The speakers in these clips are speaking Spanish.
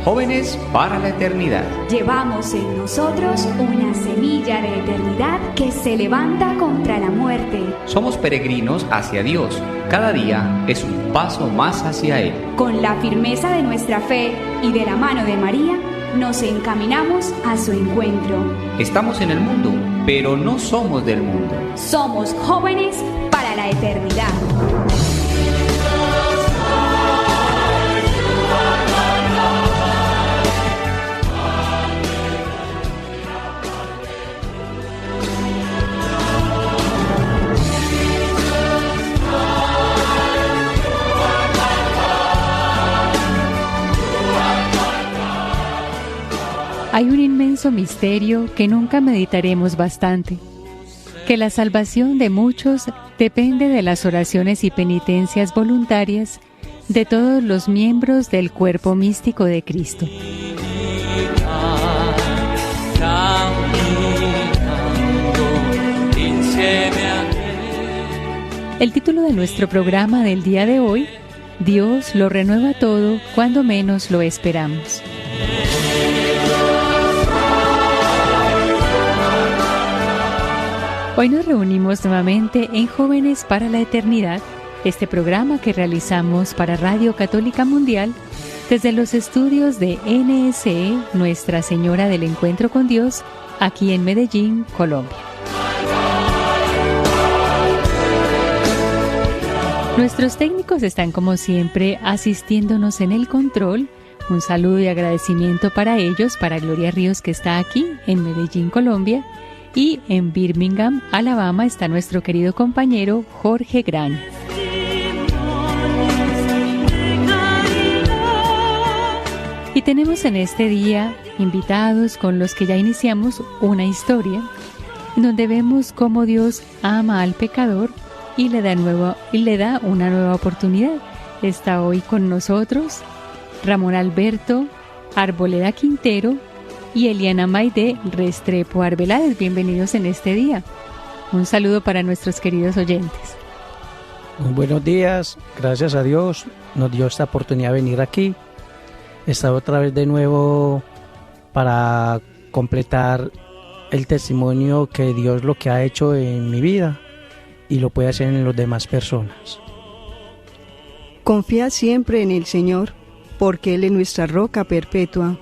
Jóvenes para la Eternidad. Llevamos en nosotros una semilla de eternidad que se levanta contra la muerte. Somos peregrinos hacia Dios. Cada día es un paso más hacia Él. Con la firmeza de nuestra fe y de la mano de María, nos encaminamos a su encuentro. Estamos en el mundo, pero no somos del mundo. Somos jóvenes para la eternidad. Hay un inmenso misterio que nunca meditaremos bastante, que la salvación de muchos depende de las oraciones y penitencias voluntarias de todos los miembros del cuerpo místico de Cristo. El título de nuestro programa del día de hoy, Dios lo renueva todo cuando menos lo esperamos. Hoy nos reunimos nuevamente en Jóvenes para la Eternidad, este programa que realizamos para Radio Católica Mundial desde los estudios de NSE Nuestra Señora del Encuentro con Dios, aquí en Medellín, Colombia. Nuestros técnicos están como siempre asistiéndonos en el control. Un saludo y agradecimiento para ellos, para Gloria Ríos que está aquí en Medellín, Colombia. Y en Birmingham, Alabama, está nuestro querido compañero Jorge Gran. Y tenemos en este día invitados con los que ya iniciamos una historia en donde vemos cómo Dios ama al pecador y le da una nueva oportunidad. Está hoy con nosotros Ramón Alberto Arboleda Quintero y Eliana Maide Restrepo Arbeláez. Bienvenidos en este día. Un saludo para nuestros queridos oyentes. Muy buenos días, gracias a Dios nos dio esta oportunidad de venir aquí. Está otra vez de nuevo para completar el testimonio que Dios lo que ha hecho en mi vida y lo puede hacer en las demás personas. Confía siempre en el Señor, porque Él es nuestra roca perpetua.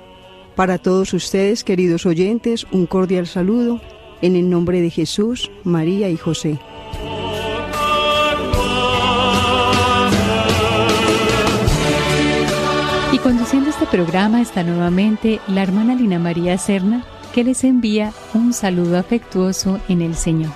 Para todos ustedes, queridos oyentes, un cordial saludo en el nombre de Jesús, María y José. Y conduciendo este programa está nuevamente la hermana Lina María Serna, que les envía un saludo afectuoso en el Señor.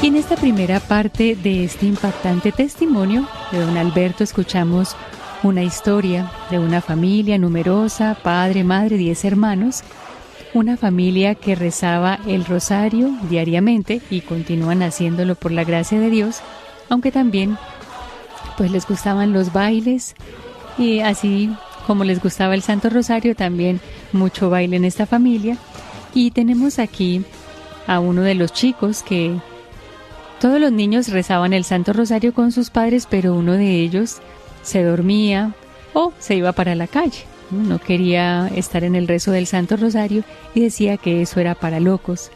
Y en esta primera parte de este impactante testimonio de don Alberto escuchamos una historia de una familia numerosa, padre, madre, 10 hermanos, una familia que rezaba el rosario diariamente y continúan haciéndolo por la gracia de Dios, aunque también pues les gustaban los bailes y así como les gustaba el Santo Rosario, también mucho baile en esta familia. Y tenemos aquí a uno de los chicos que todos los niños rezaban el Santo Rosario con sus padres, pero uno de ellos se dormía o se iba para la calle. No quería estar en el rezo del Santo Rosario y decía que eso era para locos.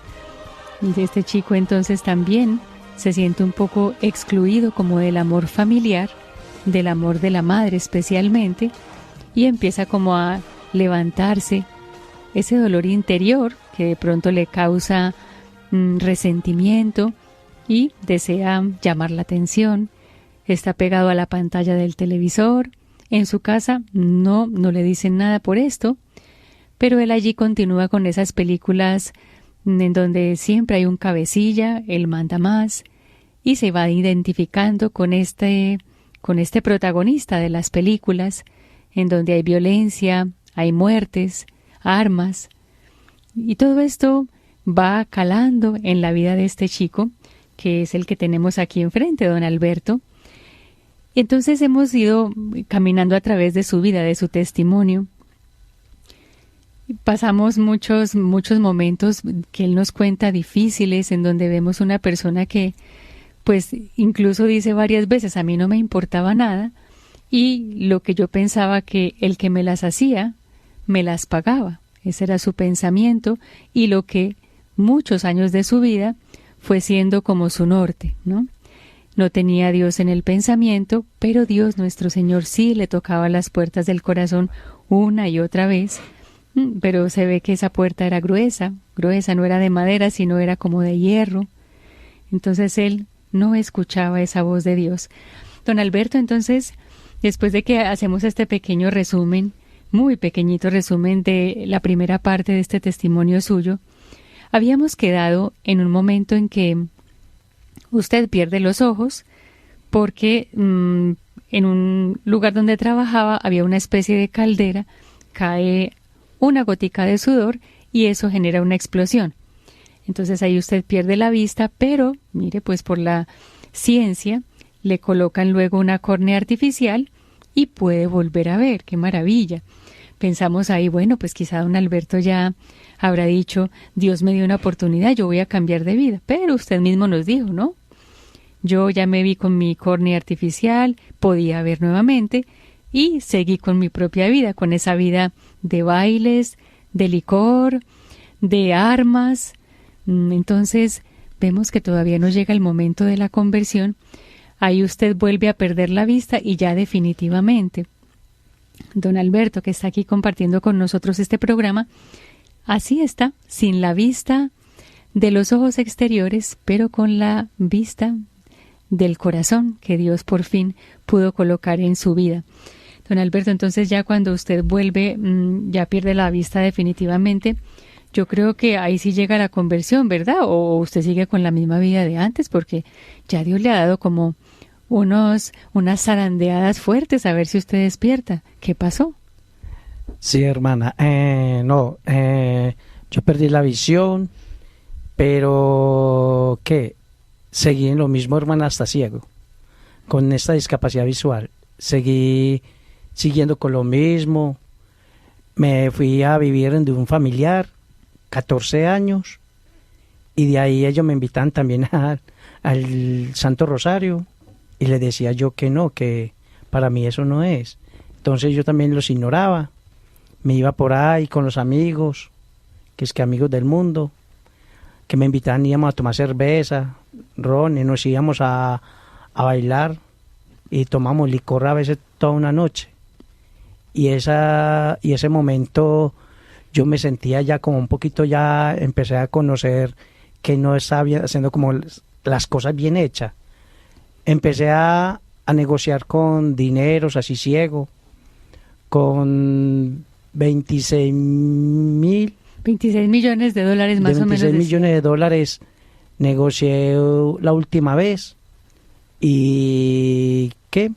Y este chico entonces también se siente un poco excluido como del amor familiar, del amor de la madre especialmente, y empieza como a levantarse ese dolor interior que de pronto le causa resentimiento y desea llamar la atención. Está pegado a la pantalla del televisor. En su casa no le dicen nada por esto, pero él allí continúa con esas películas en donde siempre hay un cabecilla, él manda más, y se va identificando con este protagonista de las películas, en donde hay violencia, hay muertes, armas, y todo esto va calando en la vida de este chico, que es el que tenemos aquí enfrente, don Alberto. Entonces hemos ido caminando a través de su vida, de su testimonio, Pasamos muchos momentos que él nos cuenta difíciles, en donde vemos una persona que, pues, incluso dice varias veces, a mí no me importaba nada, y lo que yo pensaba que el que me las hacía, me las pagaba. Ese era su pensamiento, y lo que muchos años de su vida fue siendo como su norte, ¿no? No tenía a Dios en el pensamiento, pero Dios nuestro Señor sí le tocaba las puertas del corazón una y otra vez, pero se ve que esa puerta era gruesa, no era de madera, sino era como de hierro. Entonces él no escuchaba esa voz de Dios. Don Alberto, entonces, después de que hacemos este pequeño resumen, muy pequeñito resumen de la primera parte de este testimonio suyo, habíamos quedado en un momento en que usted pierde los ojos porque en un lugar donde trabajaba había una especie de caldera, cae una gotica de sudor y eso genera una explosión. Entonces ahí usted pierde la vista, pero mire, pues por la ciencia le colocan luego una córnea artificial y puede volver a ver. ¡Qué maravilla! Pensamos ahí, bueno, pues quizá don Alberto ya habrá dicho, Dios me dio una oportunidad, yo voy a cambiar de vida. Pero usted mismo nos dijo, ¿no? Yo ya me vi con mi córnea artificial, podía ver nuevamente y seguí con mi propia vida, con esa vida de bailes, de licor, de armas. Entonces vemos que todavía no llega el momento de la conversión. Ahí usted vuelve a perder la vista y ya definitivamente. Don Alberto, que está aquí compartiendo con nosotros este programa, así está, sin la vista de los ojos exteriores, pero con la vista del corazón que Dios por fin pudo colocar en su vida. Don Alberto, entonces ya cuando usted vuelve, ya pierde la vista definitivamente, yo creo que ahí sí llega la conversión, ¿verdad? O usted sigue con la misma vida de antes, porque ya Dios le ha dado como unas zarandeadas fuertes, a ver si usted despierta. ¿Qué pasó? Sí, hermana, yo perdí la visión, pero ¿qué? Seguí en lo mismo, hermana, hasta ciego, con esta discapacidad visual. Seguí siguiendo con lo mismo. Me fui a vivir en un familiar, 14 años, y de ahí ellos me invitan también al Santo Rosario, y les decía yo que no, que para mí eso no es. Entonces yo también los ignoraba, me iba por ahí con los amigos, que es que amigos del mundo, que me invitaban, íbamos a tomar cerveza, ron, y nos íbamos a bailar, y tomamos licor a veces toda una noche. Y ese momento yo me sentía ya como un poquito, ya empecé a conocer que no estaba haciendo como las cosas bien hechas. Empecé a negociar con dineros así ciego, con 26 millones de dólares más o menos. 26 millones de dólares negocié la última vez. ¿Y qué?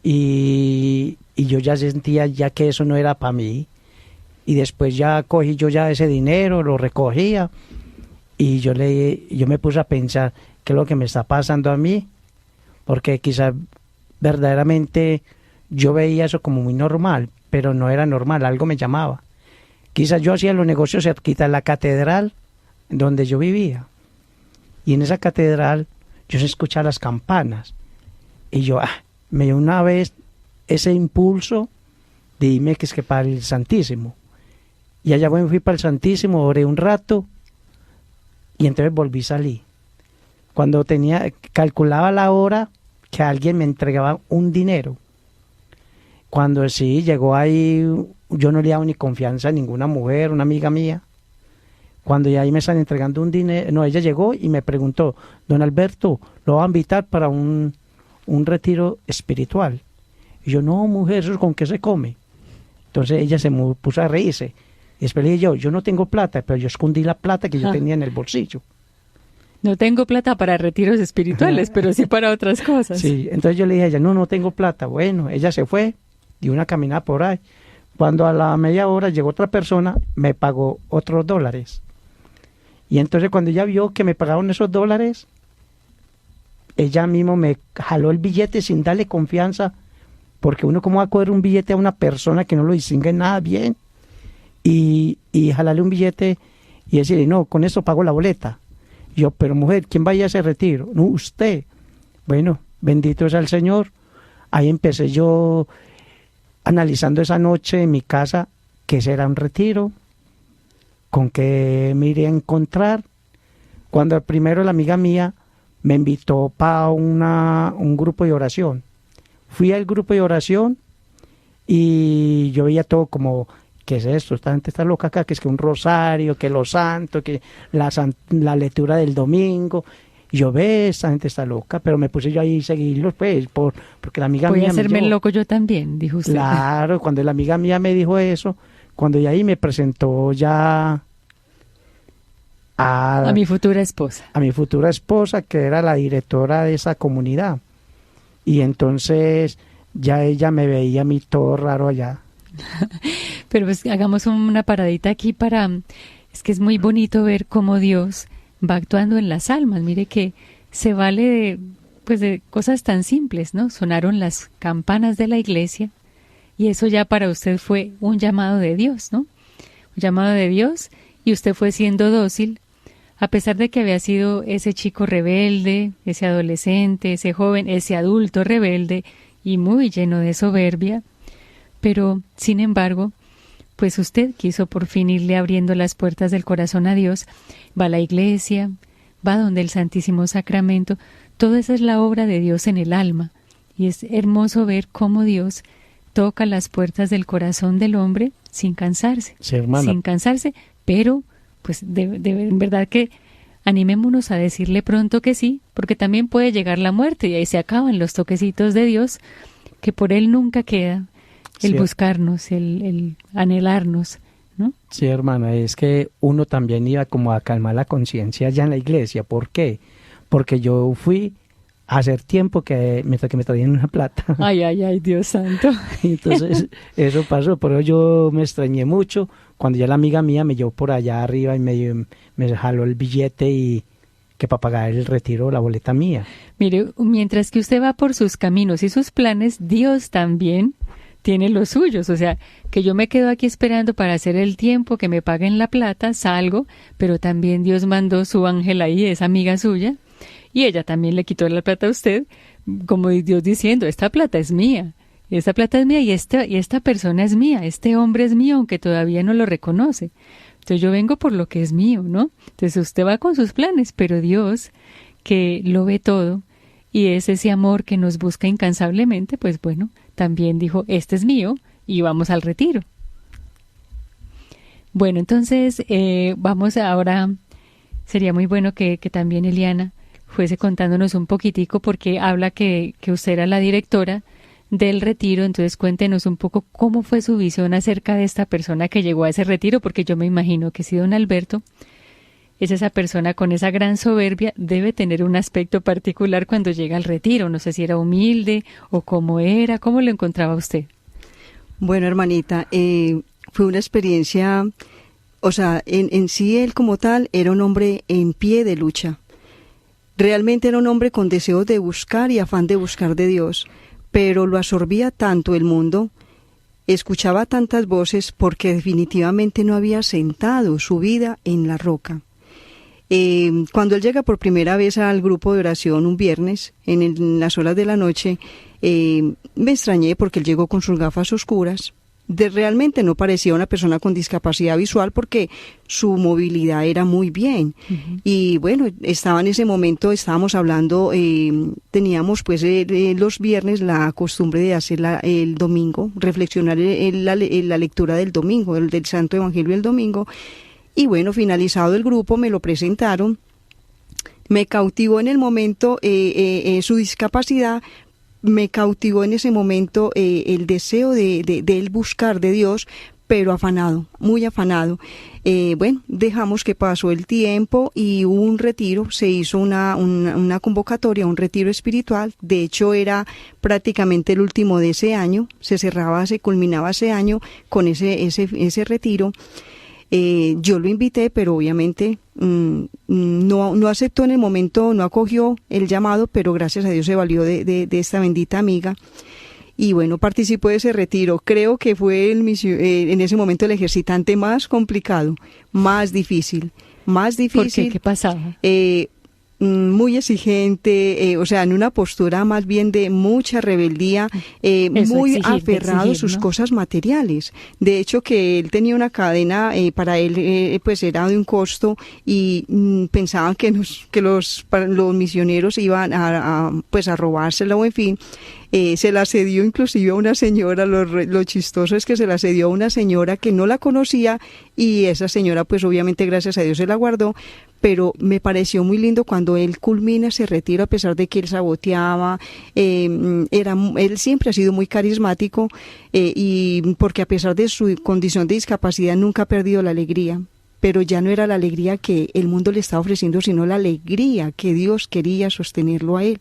Y yo ya sentía ya que eso no era para mí. Y después ya cogí yo ya ese dinero, lo recogía, y yo me puse a pensar qué es lo que me está pasando a mí, porque quizás verdaderamente yo veía eso como muy normal, pero no era normal, algo me llamaba. Quizás yo hacía los negocios cerquita de la catedral donde yo vivía, y en esa catedral yo se escuchaba las campanas, y yo me dio una vez ese impulso de irme que es que para el Santísimo. Y allá me fui para el Santísimo, oré un rato y entonces volví a salir. Cuando calculaba la hora que alguien me entregaba un dinero. Cuando sí llegó ahí, yo no le daba ni confianza a ninguna mujer, una amiga mía. Cuando ya ahí me están entregando un dinero, no, ella llegó y me preguntó, don Alberto, lo va a invitar para un retiro espiritual. Y yo, no, mujer, ¿eso con qué se come? Entonces ella se puso a reírse. Y después le dije yo no tengo plata, pero yo escondí la plata que yo tenía en el bolsillo. No tengo plata para retiros espirituales, pero sí para otras cosas. Sí, entonces yo le dije a ella, no tengo plata. Bueno, ella se fue, dio una caminada por ahí. Cuando a la media hora llegó otra persona, me pagó otros $. Y entonces cuando ella vio que me pagaron esos $, ella mismo me jaló el billete sin darle confianza, porque uno cómo va a coger un billete a una persona que no lo distingue nada bien. Y y jalarle un billete y decirle, no, con esto pago la boleta. Yo, pero mujer, ¿quién vaya a ese retiro? No, usted. Bueno, bendito sea el Señor. Ahí empecé yo analizando esa noche en mi casa qué será un retiro, con qué me iré a encontrar. Cuando primero la amiga mía me invitó para un grupo de oración. Fui al grupo de oración y yo veía todo como, ¿qué es esto? Esta gente está loca acá, que es que un rosario, que los santos, que la lectura del domingo. Y yo, esta gente está loca, pero me puse yo ahí a seguirlos, pues, porque la amiga mía voy a hacerme me loco yo también, dijo usted. Claro, cuando la amiga mía me dijo eso, cuando ya ahí me presentó ya a mi futura esposa. A mi futura esposa, que era la directora de esa comunidad. Y entonces ya ella me veía a mí todo raro allá. Pero pues hagamos una paradita aquí es que es muy bonito ver cómo Dios va actuando en las almas. Mire que se vale de cosas tan simples, ¿no? Sonaron las campanas de la iglesia y eso ya para usted fue un llamado de Dios, ¿no? Un llamado de Dios y usted fue siendo dócil a pesar de que había sido ese chico rebelde, ese adolescente, ese joven, ese adulto rebelde y muy lleno de soberbia. Pero, sin embargo, pues usted quiso por fin irle abriendo las puertas del corazón a Dios, va a la iglesia, va donde el Santísimo Sacramento, todo eso es la obra de Dios en el alma, y es hermoso ver cómo Dios toca las puertas del corazón del hombre sin cansarse, sí, sin cansarse, pero pues en verdad que animémonos a decirle pronto que sí, porque también puede llegar la muerte y ahí se acaban los toquecitos de Dios, que por Él nunca queda el buscarnos, el anhelarnos, ¿no? Sí, hermana, es que uno también iba como a calmar la conciencia allá en la iglesia. ¿Por qué? Porque yo fui a hacer tiempo mientras que me traían una plata. Ay, Dios santo. Entonces, eso pasó, pero yo me extrañé mucho cuando ya la amiga mía me llevó por allá arriba y me jaló el billete y que para pagar el retiro, la boleta mía. Mire, mientras que usted va por sus caminos y sus planes, Dios también tiene los suyos, o sea, que yo me quedo aquí esperando para hacer el tiempo, que me paguen la plata, salgo, pero también Dios mandó su ángel ahí, esa amiga suya, y ella también le quitó la plata a usted, como Dios diciendo, esta plata es mía y esta persona es mía, este hombre es mío, aunque todavía no lo reconoce. Entonces yo vengo por lo que es mío, ¿no? Entonces usted va con sus planes, pero Dios, que lo ve todo, y es ese amor que nos busca incansablemente, pues bueno, también dijo, este es mío, y vamos al retiro. Bueno, entonces vamos ahora, sería muy bueno que también Eliana fuese contándonos un poquitico, porque habla que usted era la directora del retiro, entonces cuéntenos un poco cómo fue su visión acerca de esta persona que llegó a ese retiro, porque yo me imagino que si don Alberto es esa persona con esa gran soberbia, debe tener un aspecto particular cuando llega al retiro. No sé si era humilde o cómo era, ¿cómo lo encontraba usted? Bueno, hermanita, fue una experiencia, o sea, en sí él como tal era un hombre en pie de lucha. Realmente era un hombre con deseo de buscar y afán de buscar de Dios, pero lo absorbía tanto el mundo, escuchaba tantas voces porque definitivamente no había sentado su vida en la roca. Cuando él llega por primera vez al grupo de oración un viernes, en las horas de la noche, me extrañé porque él llegó con sus gafas oscuras. Realmente no parecía una persona con discapacidad visual porque su movilidad era muy bien. Uh-huh. Y bueno, en ese momento estábamos hablando, teníamos pues los viernes la costumbre de hacer el domingo, reflexionar la lectura del domingo, del Santo Evangelio del domingo. Y bueno, finalizado el grupo me lo presentaron, me cautivó en el momento su discapacidad, me cautivó en ese momento el deseo de él buscar de Dios, pero afanado, muy afanado. Bueno, dejamos que pasó el tiempo y hubo un retiro, se hizo una convocatoria, un retiro espiritual. De hecho, era prácticamente el último de ese año, se culminaba ese año con ese retiro. Yo lo invité, pero obviamente no aceptó en el momento, no acogió el llamado, pero gracias a Dios se valió de esta bendita amiga. y bueno, participó de ese retiro. Creo que fue en ese momento el ejercitante más complicado, más difícil. ¿Por qué? ¿Qué pasaba? Muy exigente, o sea, en una postura más bien de mucha rebeldía, muy aferrado a sus cosas materiales. De hecho, que él tenía una cadena, para él pues era de un costo, y pensaban que los misioneros iban a robársela, o en fin. Se la cedió inclusive a una señora. Lo chistoso es que se la cedió a una señora que no la conocía, y esa señora pues obviamente gracias a Dios se la guardó. Pero me pareció muy lindo cuando él culmina ese retiro, a pesar de que él saboteaba, él siempre ha sido muy carismático, y porque a pesar de su condición de discapacidad nunca ha perdido la alegría. Pero ya no era la alegría que el mundo le estaba ofreciendo, sino la alegría que Dios quería sostenerlo a él.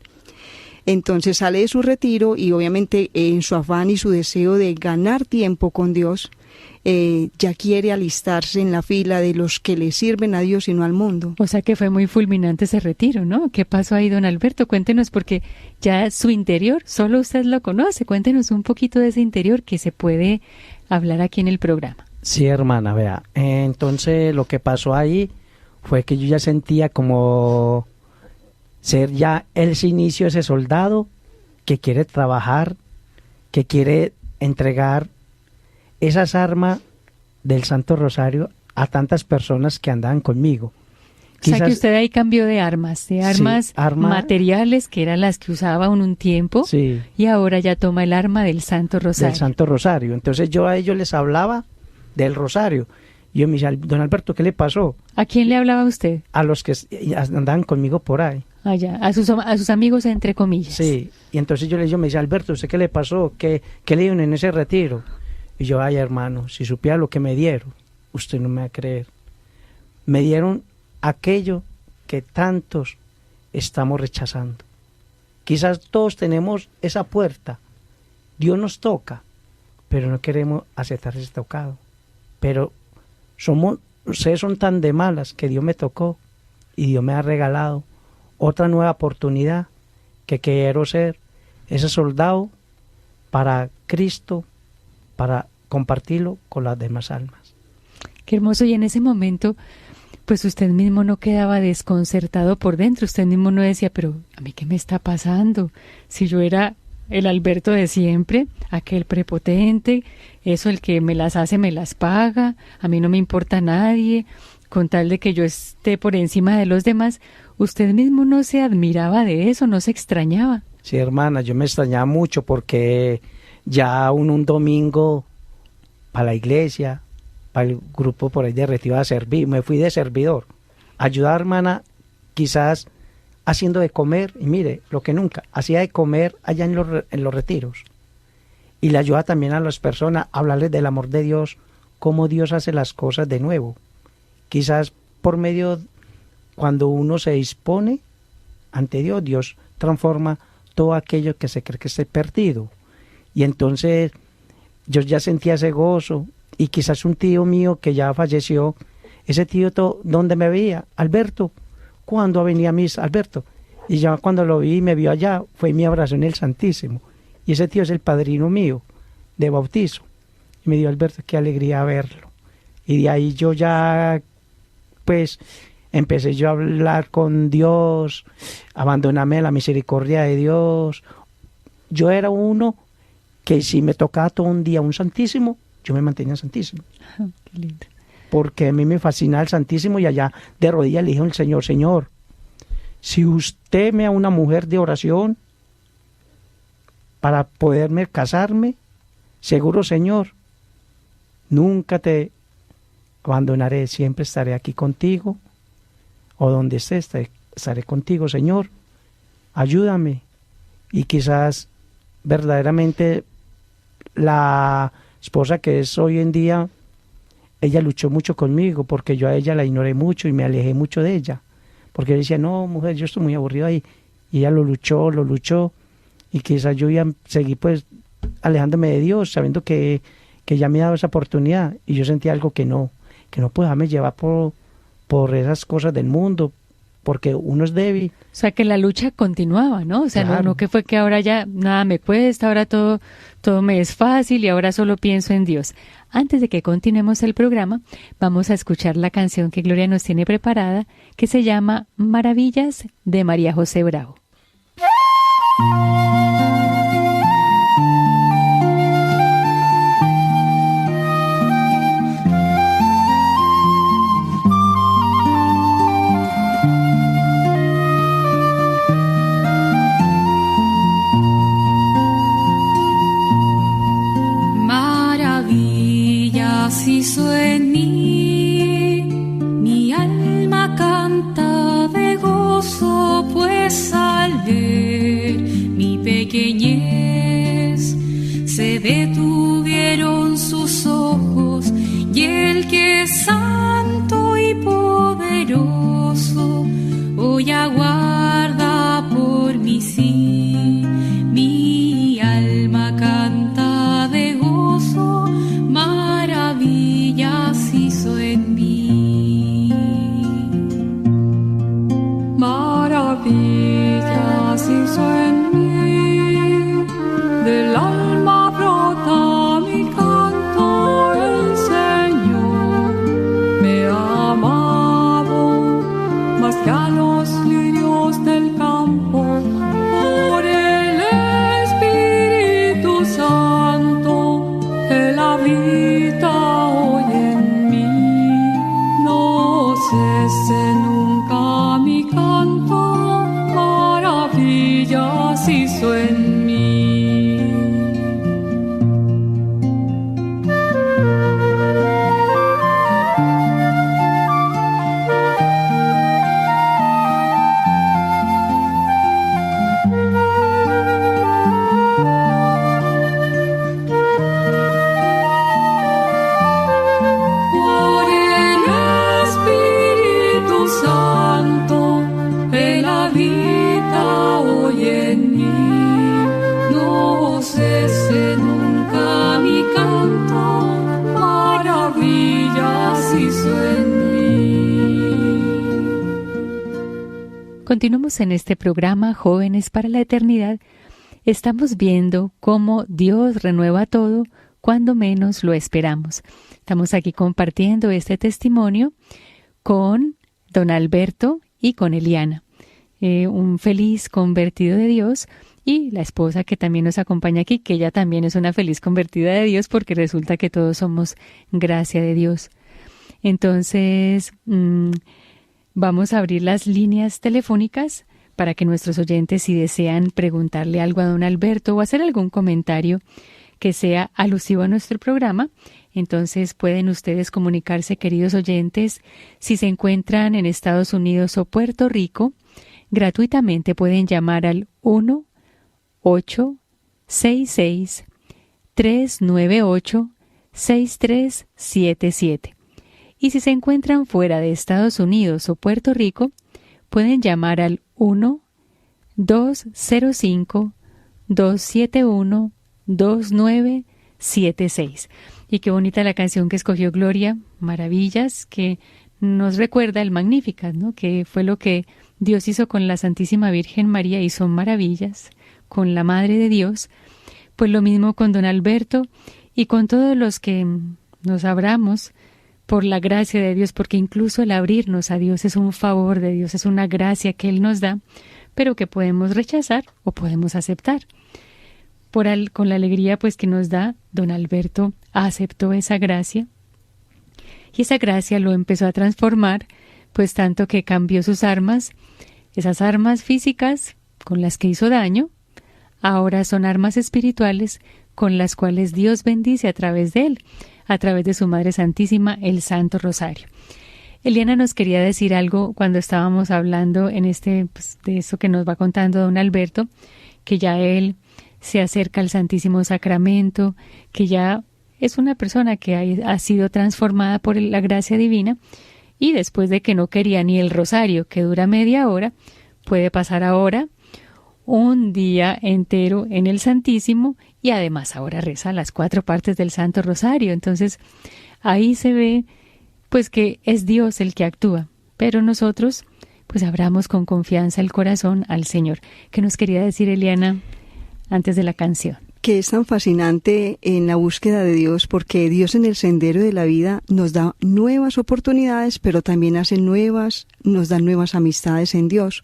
Entonces sale de su retiro, y obviamente en su afán y su deseo de ganar tiempo con Dios, ya quiere alistarse en la fila de los que le sirven a Dios y no al mundo. O sea que fue muy fulminante ese retiro, ¿no? ¿Qué pasó ahí, don Alberto? Cuéntenos, porque ya su interior, solo usted lo conoce. Cuéntenos un poquito de ese interior que se puede hablar aquí en el programa. Sí, hermana, vea. Entonces lo que pasó ahí fue que yo ya sentía como ser ya el inicio, ese soldado que quiere trabajar, que quiere entregar esas armas del Santo Rosario a tantas personas que andaban conmigo. Quizás, o sea que usted ahí cambió de armas, sí, materiales, que eran las que usaba un tiempo, sí, y ahora ya toma el arma del Santo Rosario. Del Santo Rosario. Entonces yo a ellos les hablaba del Rosario. Y yo me decía, don Alberto, ¿qué le pasó? ¿A quién le hablaba usted? A los que andaban conmigo por ahí. Allá, a sus amigos, entre comillas. Sí, y entonces yo me decía, Alberto, ¿usted qué le pasó? ¿Qué le dieron en ese retiro? Y yo, ay, hermano, si supiera lo que me dieron, usted no me va a creer. Me dieron aquello que tantos estamos rechazando. Quizás todos tenemos esa puerta, Dios nos toca, pero no queremos aceptar ese tocado. Pero ustedes son tan de malas que Dios me tocó y Dios me ha regalado otra nueva oportunidad, que quiero ser ese soldado para Cristo, para compartirlo con las demás almas. Qué hermoso. Y en ese momento, pues usted mismo no quedaba desconcertado por dentro, usted mismo no decía, pero ¿a mí qué me está pasando? Si yo era el Alberto de siempre, aquel prepotente, eso, el que me las hace, me las paga, a mí no me importa nadie, con tal de que yo esté por encima de los demás. ¿Usted mismo no se admiraba de eso, no se extrañaba? Sí, hermana, yo me extrañaba mucho, porque ya un domingo para la iglesia, para el grupo por ahí de retiro a servir, me fui de servidor, ayudar, hermana, quizás haciendo de comer, y mire, lo que nunca, hacía de comer allá en los retiros, y le ayuda también a las personas a hablarles del amor de Dios, cómo Dios hace las cosas de nuevo, quizás por medio, cuando uno se dispone ante Dios, Dios transforma todo aquello que se cree que esté perdido. Y entonces yo ya sentía ese gozo, y quizás un tío mío que ya falleció, ese tío donde me veía, Alberto, ¿cuándo venía a misa, Alberto? Y ya cuando lo vi y me vio allá, fue y me abrazó en el Santísimo. Y ese tío es el padrino mío de bautizo. Y me dio, Alberto, qué alegría verlo. Y de ahí yo ya, pues, empecé yo a hablar con Dios, abandonarme a la misericordia de Dios. Yo era uno que si me tocaba todo un día un Santísimo, yo me mantenía Santísimo. Qué lindo. Porque a mí me fascina el Santísimo, y allá de rodillas le dije al Señor, Señor, si usted me da una mujer de oración para poderme casarme, seguro, Señor, nunca te abandonaré, siempre estaré aquí contigo, o donde estés, estaré contigo, Señor, ayúdame. Y quizás verdaderamente la esposa que es hoy en día, ella luchó mucho conmigo, porque yo a ella la ignoré mucho y me alejé mucho de ella, porque yo decía, no, mujer, yo estoy muy aburrido ahí, y ella lo luchó, y quizás yo ya seguí pues alejándome de Dios, sabiendo que ya me ha dado esa oportunidad, y yo sentía algo que no puedo dejarme llevar por esas cosas del mundo, porque uno es débil. O sea, que la lucha continuaba, ¿no? O sea, Claro. no que fue que ahora ya nada me cuesta, ahora todo me es fácil y ahora solo pienso en Dios. Antes de que continuemos el programa, vamos a escuchar la canción que Gloria nos tiene preparada, que se llama Maravillas, de María José Bravo. Maravillas hizo en mí, mi alma canta de gozo, pues al ver mi pequeñez se detuvieron sus ojos, y el que es santo y poderoso hoy aguarda por mí, sí, mi alma canta de gozo, maravillas hizo en mí. Maravillas hizo en mí, del alma brota mi canto, el Señor me ha amado más que a los lirios del campo, por el Espíritu Santo, Él habita hoy en mí, no cese nunca mi canto, maravillas hizo en mí. Por el Espíritu Santo, Él habita hoy en mí, no cese nunca mi canto, maravillas hizo en mí. Continuamos en este programa Jóvenes para la Eternidad. Estamos viendo cómo Dios renueva todo cuando menos lo esperamos. Estamos aquí compartiendo este testimonio con don Alberto y con Eliana, un feliz convertido de Dios, y la esposa que también nos acompaña aquí, que ella también es una feliz convertida de Dios, porque resulta que todos somos gracia de Dios. Entonces, vamos a abrir las líneas telefónicas para que nuestros oyentes, si desean preguntarle algo a don Alberto o hacer algún comentario que sea alusivo a nuestro programa, entonces pueden ustedes comunicarse, queridos oyentes. Si se encuentran en Estados Unidos o Puerto Rico, gratuitamente pueden llamar al 1-866-398-6377. Y si se encuentran fuera de Estados Unidos o Puerto Rico, pueden llamar al 1-205-271-2976. Y qué bonita la canción que escogió Gloria, Maravillas, que nos recuerda el Magnificat, ¿no? Que fue lo que Dios hizo con la Santísima Virgen María, y son maravillas con la Madre de Dios. Pues lo mismo con don Alberto y con todos los que nos abramos por la gracia de Dios, porque incluso el abrirnos a Dios es un favor de Dios, es una gracia que Él nos da, pero que podemos rechazar o podemos aceptar. Con la alegría pues que nos da, don Alberto aceptó esa gracia, y esa gracia lo empezó a transformar, pues tanto que cambió sus armas. Esas armas físicas con las que hizo daño, ahora son armas espirituales con las cuales Dios bendice a través de él, a través de su Madre Santísima, el Santo Rosario. Eliana nos quería decir algo cuando estábamos hablando de eso que nos va contando don Alberto, que ya él se acerca al Santísimo Sacramento, que ya es una persona que ha sido transformada por la gracia divina, y después de que no quería ni el rosario, que dura media hora, puede pasar ahora un día entero en el Santísimo, y además ahora reza las 4 partes del Santo Rosario. Entonces ahí se ve pues que es Dios el que actúa, pero nosotros pues abramos con confianza el corazón al Señor. ¿Qué nos quería decir Eliana antes de la canción? Que es tan fascinante en la búsqueda de Dios, porque Dios en el sendero de la vida nos da nuevas oportunidades, pero también nos da nuevas amistades en Dios.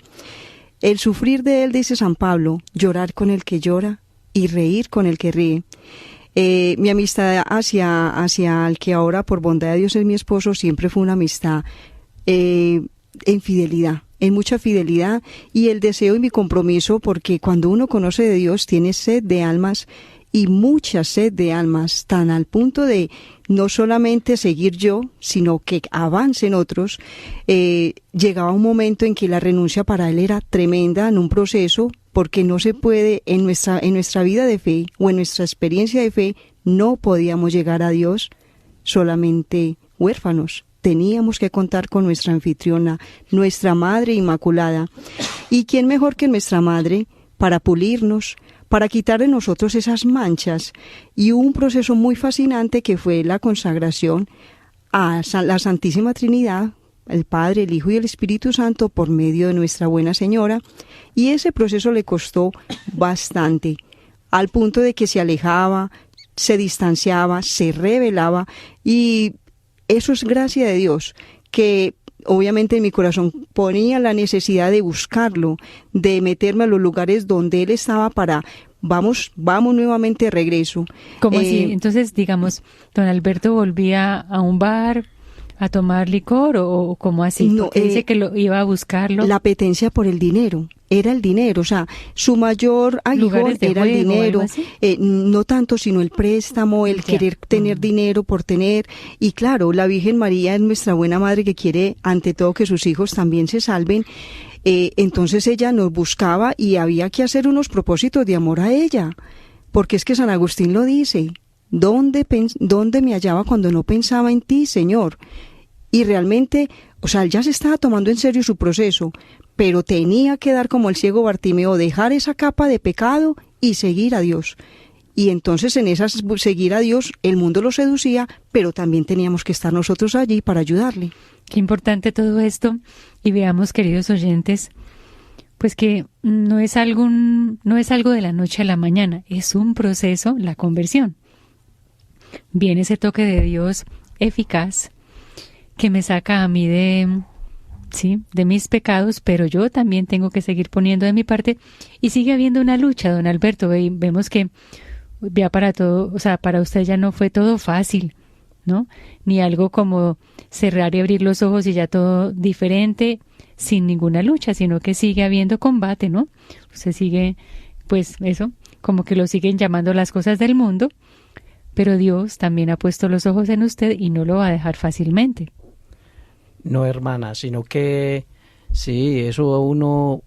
El sufrir de Él, dice San Pablo, llorar con el que llora y reír con el que ríe. Mi amistad hacia el que ahora por bondad de Dios es mi esposo siempre fue una amistad en fidelidad, en mucha fidelidad, y el deseo y mi compromiso, porque cuando uno conoce de Dios tiene sed de almas y mucha sed de almas, tan al punto de no solamente seguir yo, sino que avancen otros. Llegaba un momento en que la renuncia para él era tremenda en un proceso, porque no se puede, en nuestra vida de fe o en nuestra experiencia de fe, no podíamos llegar a Dios solamente huérfanos. Teníamos que contar con nuestra anfitriona, nuestra Madre Inmaculada. ¿Y quién mejor que nuestra Madre para pulirnos, para quitar de nosotros esas manchas? Y hubo un proceso muy fascinante que fue la consagración a la Santísima Trinidad, el Padre, el Hijo y el Espíritu Santo, por medio de Nuestra Buena Señora. Y ese proceso le costó bastante, al punto de que se alejaba, se distanciaba, se rebelaba, y eso es gracia de Dios, que obviamente en mi corazón ponía la necesidad de buscarlo, de meterme a los lugares donde Él estaba para, vamos nuevamente de regreso. ¿Cómo así? Entonces, digamos, don Alberto volvía a un bar a tomar licor, o ¿cómo así? No, porque dice que iba a buscarlo. La apetencia por el dinero. Era el dinero, o sea, su mayor aguijón era el dinero, no tanto sino el préstamo, el querer tener dinero por tener. Y claro, la Virgen María es nuestra buena madre que quiere ante todo que sus hijos también se salven. Entonces ella nos buscaba y había que hacer unos propósitos de amor a ella, porque es que San Agustín lo dice: ¿dónde me hallaba cuando no pensaba en ti, Señor? Y realmente, o sea, él ya se estaba tomando en serio su proceso, pero tenía que dar como el ciego Bartimeo, dejar esa capa de pecado y seguir a Dios. Y entonces en esas seguir a Dios, el mundo lo seducía, pero también teníamos que estar nosotros allí para ayudarle. Qué importante todo esto. Y veamos, queridos oyentes, pues que no es algo de la noche a la mañana, es un proceso, la conversión. Viene ese toque de Dios eficaz que me saca a mí de mis pecados, pero yo también tengo que seguir poniendo de mi parte, y sigue habiendo una lucha, don Alberto. Vemos que ya para todo, o sea, para usted ya no fue todo fácil, ¿no? Ni algo como cerrar y abrir los ojos y ya todo diferente, sin ninguna lucha, sino que sigue habiendo combate, ¿no? Usted sigue, pues eso, como que lo siguen llamando las cosas del mundo, pero Dios también ha puesto los ojos en usted y no lo va a dejar fácilmente. No, hermana, sino que sí, eso a uno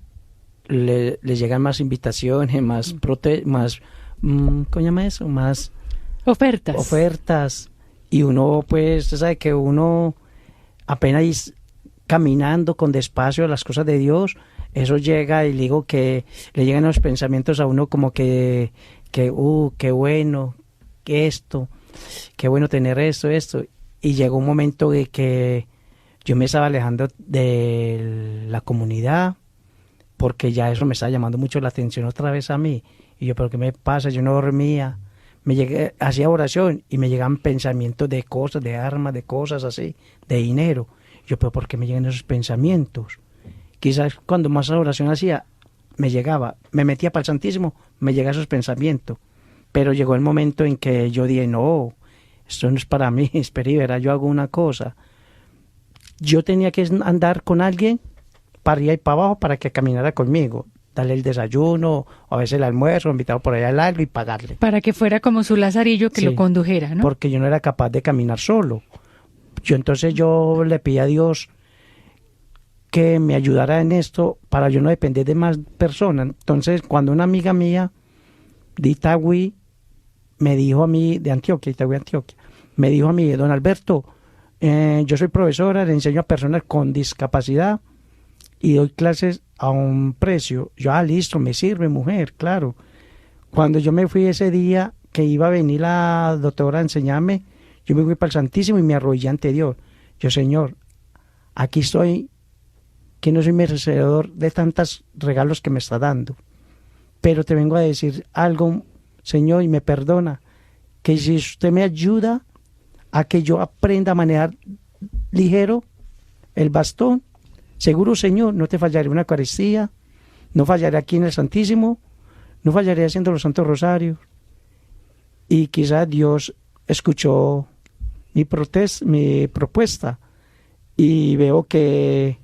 le llegan más invitaciones, más ¿cómo se llama eso? Más ofertas, y uno, pues, sabe que uno apenas caminando con despacio a las cosas de Dios, eso llega, y digo que le llegan los pensamientos a uno como que qué bueno, qué bueno tener esto, y llegó un momento de que yo me estaba alejando de la comunidad, porque ya eso me estaba llamando mucho la atención otra vez a mí. Y yo, ¿pero qué me pasa? Yo no dormía. Hacía oración y me llegaban pensamientos de cosas, de armas, de cosas así, de dinero. Yo, ¿pero por qué me llegan esos pensamientos? Quizás cuando más oración hacía, me metía para el Santísimo, me llegaban esos pensamientos. Pero llegó el momento en que yo dije, no, esto no es para mí, espera, yo hago una cosa. Yo tenía que andar con alguien para arriba y para abajo para que caminara conmigo, darle el desayuno, o a veces el almuerzo, invitarlo por allá al algo y pagarle. Para que fuera como su lazarillo que lo condujera, ¿no? Porque yo no era capaz de caminar solo. Entonces yo le pedí a Dios que me ayudara en esto para yo no depender de más personas. Entonces, cuando una amiga mía de Itagüí me dijo a mí, de Antioquia, me dijo a mí, don Alberto, yo soy profesora, le enseño a personas con discapacidad y doy clases a un precio. Yo, listo, me sirve, mujer, claro. Cuando yo me fui ese día que iba a venir la doctora a enseñarme, yo me fui para el Santísimo y me arrodillé ante Dios. Yo, Señor, aquí estoy que no soy merecedor de tantos regalos que me está dando. Pero te vengo a decir algo, Señor, y me perdona, que si usted me ayuda a que yo aprenda a manejar ligero el bastón, seguro, Señor, no te fallaré una Eucaristía, no fallaré aquí en el Santísimo, no fallaré haciendo los Santos Rosarios. Y quizás Dios escuchó mi propuesta y veo que